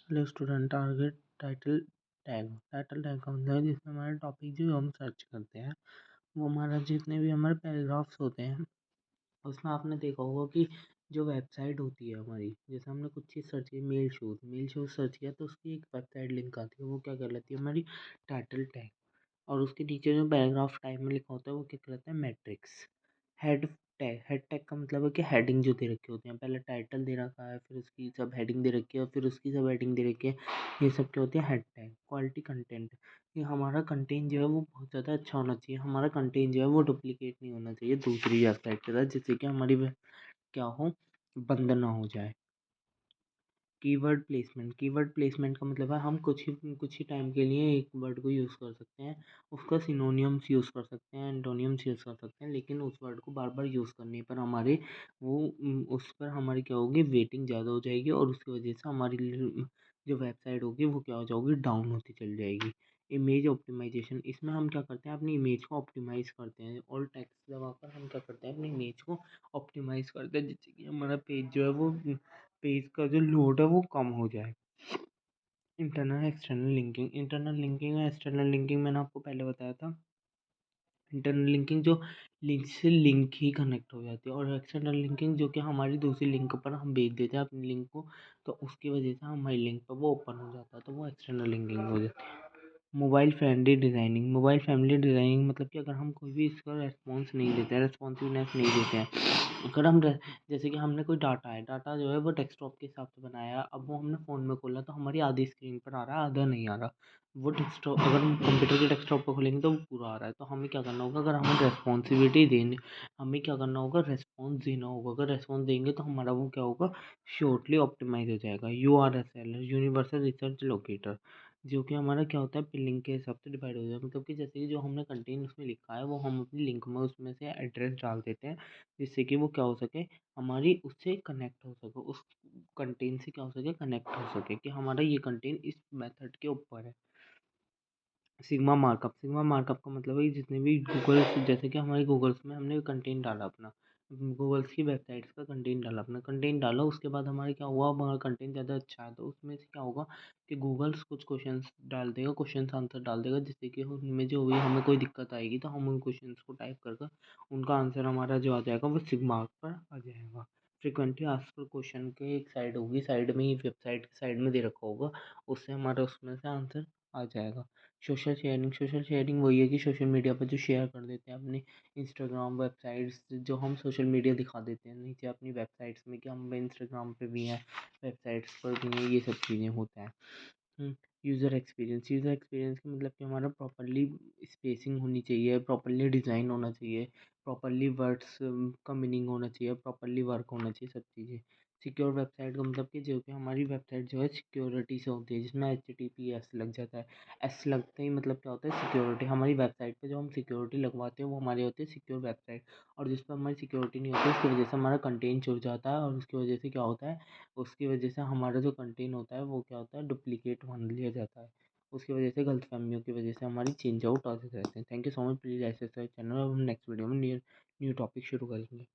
Hello student. Target title tag का मतलब है जिसमें हमारा टॉपिक जो हम सर्च करते हैं वो हमारा जितने भी हमारे पैराग्राफ्स होते हैं उसमें आपने देखा होगा कि जो वेबसाइट होती है हमारी, जैसे हमने कुछ चीज़ सर्च की, मेल शूज़ सर्च किया तो उसकी एक वेबसाइट लिंक आती है, वो क्या कहलाती है हमारी टाइटल टैग। और उसके नीचे जो पैराग्राफ टाइप में लिखा होता है वो क्या कहलाता है मैट्रिक्स। हेड टैग का मतलब है कि हेडिंग जो दे रखी होती है, पहले टाइटल दे रखा है, फिर उसकी सब हेडिंग दे रखी है और फिर उसकी सब हेडिंग दे रखी है। ये सब क्या होती है हेड टैग। क्वालिटी कंटेंट, कि हमारा कंटेंट जो है वो बहुत ज़्यादा अच्छा होना चाहिए, हमारा कंटेंट जो है वो डुप्लीकेट नहीं होना चाहिए दूसरी वेबसाइट के साथ, जिससे कि हमारी क्या हो, बंद ना हो जाए। कीवर्ड प्लेसमेंट का मतलब है हम कुछ ही टाइम के लिए एक वर्ड को यूज़ कर सकते हैं, उसका सिनोनियम्स यूज़ कर सकते हैं, एंटोनियम्स यूज़ कर सकते हैं, लेकिन उस वर्ड को बार बार यूज़ करने पर उस पर हमारी क्या होगी, वेटिंग ज़्यादा हो जाएगी और उसकी वजह से हमारी जो वेबसाइट होगी वो क्या हो जाएगी, डाउन होती चली जाएगी। इमेज ऑप्टिमाइजेशन, इसमें हम क्या करते हैं, अपनी इमेज को ऑप्टिमाइज़ करते हैं और टेक्स्ट दबाकर हम क्या करते हैं, अपनी इमेज को ऑप्टिमाइज़ करते हैं, जिससे कि हमारा पेज जो है वो पेज का जो लोड है वो कम हो जाए। इंटरनल लिंकिंग और एक्सटर्नल लिंकिंग मैंने आपको पहले बताया था। इंटरनल लिंकिंग जो लिंक से लिंक ही कनेक्ट हो जाती है, और एक्सटर्नल लिंकिंग जो कि हमारी दूसरी लिंक पर हम भेज देते हैं अपनी लिंक को, तो उसकी वजह से हमारी लिंक पर वो ओपन हो जाता है, तो वो एक्सटर्नल लिंकिंग हो जाती है। मोबाइल फ्रेंडली डिज़ाइनिंग मतलब कि अगर हम कोई भी इसका रेस्पॉन्स नहीं देते हैं, रेस्पॉन्सिवनेस नहीं देते हैं, अगर हम जैसे कि हमने कोई डाटा जो है वो डेस्कटॉप के हिसाब से बनाया है, अब वो हमने फ़ोन में खोला तो हमारी आधी स्क्रीन पर आ रहा है, आधा नहीं आ रहा। वो डेस्कटॉप अगर हम कंप्यूटर के डेस्कटॉप पर खोलेंगे तो वो पूरा आ रहा है, तो हमें क्या करना होगा, अगर हमें रेस्पॉन्सिबिलिटी देनी, हमें क्या करना होगा, रेस्पॉन्स देना होगा। अगर रेस्पॉन्स देंगे तो हमारा वो क्या होगा, शॉर्टली ऑप्टिमाइज हो जाएगा। यूआरएसएल, यूनिवर्सल रिसर्च लोकेटर, जो कि हमारा क्या होता है, लिंक के हिसाब से डिवाइड हो जाए, मतलब कि जैसे कि जो हमने कंटेंट उसमें लिखा है वो हम अपनी लिंक में उसमें से एड्रेस डाल देते हैं, जिससे कि वो क्या हो सके, हमारी उससे कनेक्ट हो सके, उस कंटेंट से क्या हो सके, कनेक्ट हो सके कि हमारा ये कंटेंट इस मेथड के ऊपर है। सिग्मा मार्कअप का मतलब है कि जितने भी गूगल्स, जैसे कि हमारे गूगल्स में हमने कंटेंट डाला अपना, गूगल्स की वेबसाइट्स का कंटेंट डाला, अपना कंटेंट डाला, उसके बाद हमारे क्या हुआ, हमारा कंटेंट ज़्यादा अच्छा है तो उसमें से क्या होगा कि गूगल्स कुछ क्वेश्चंस डाल देगा, क्वेश्चन आंसर डाल देगा, जिससे कि उनमें जो हुई हमें कोई दिक्कत आएगी तो हम उन क्वेश्चंस को टाइप कर कर उनका आंसर हमारा जो आ जाएगा वो सिग्मा पर आ जाएगा। फ्रिक्वेंटली आस्क्ड क्वेश्चन के एक साइड होगी, साइड में ही वेबसाइट की साइड में दे रखा होगा, उससे हमारा उसमें से आंसर आ जाएगा। सोशल शेयरिंग वही है कि सोशल मीडिया पर जो शेयर कर देते हैं अपने इंस्टाग्राम वेबसाइट्स, जो हम सोशल मीडिया दिखा देते हैं नीचे अपनी वेबसाइट्स में कि हम इंस्टाग्राम पे भी हैं, वेबसाइट्स पर भी हैं, ये सब चीज़ें होता है। यूज़र एक्सपीरियंस का मतलब कि हमारा प्रॉपरली स्पेसिंग होनी चाहिए, प्रॉपरली डिज़ाइन होना चाहिए, प्रॉपरली वर्ड्स का मीनिंग होना चाहिए, प्रॉपरली वर्क होना चाहिए, सब चीज़ें। सिक्योर वेबसाइट का मतलब कि जो कि हमारी वेबसाइट जो है सिक्योरिटी से होती है, जिसमें HTTPS लग जाता है। एस लगते ही मतलब क्या होता है, सिक्योरिटी। हमारी वेबसाइट पे जो हम सिक्योरिटी लगवाते हैं वो हमारी होती है सिक्योर वेबसाइट, और जिस पर हमारी सिक्योरिटी नहीं होती उसकी वजह से हमारा कंटेंट छुट जाता है, और उसकी वजह से क्या होता है, उसकी वजह से हमारा जो कंटेंट होता है वो क्या होता है, डुप्लीकेट मान लिया जाता है। उसकी वजह से गलतफहमियों की वजह से हमारी चेंज आउट आते रहते हैं। Thank you so much, please ऐसे चैनल, और हम नेक्स्ट वीडियो में न्यू न्यू टॉपिक शुरू करेंगे।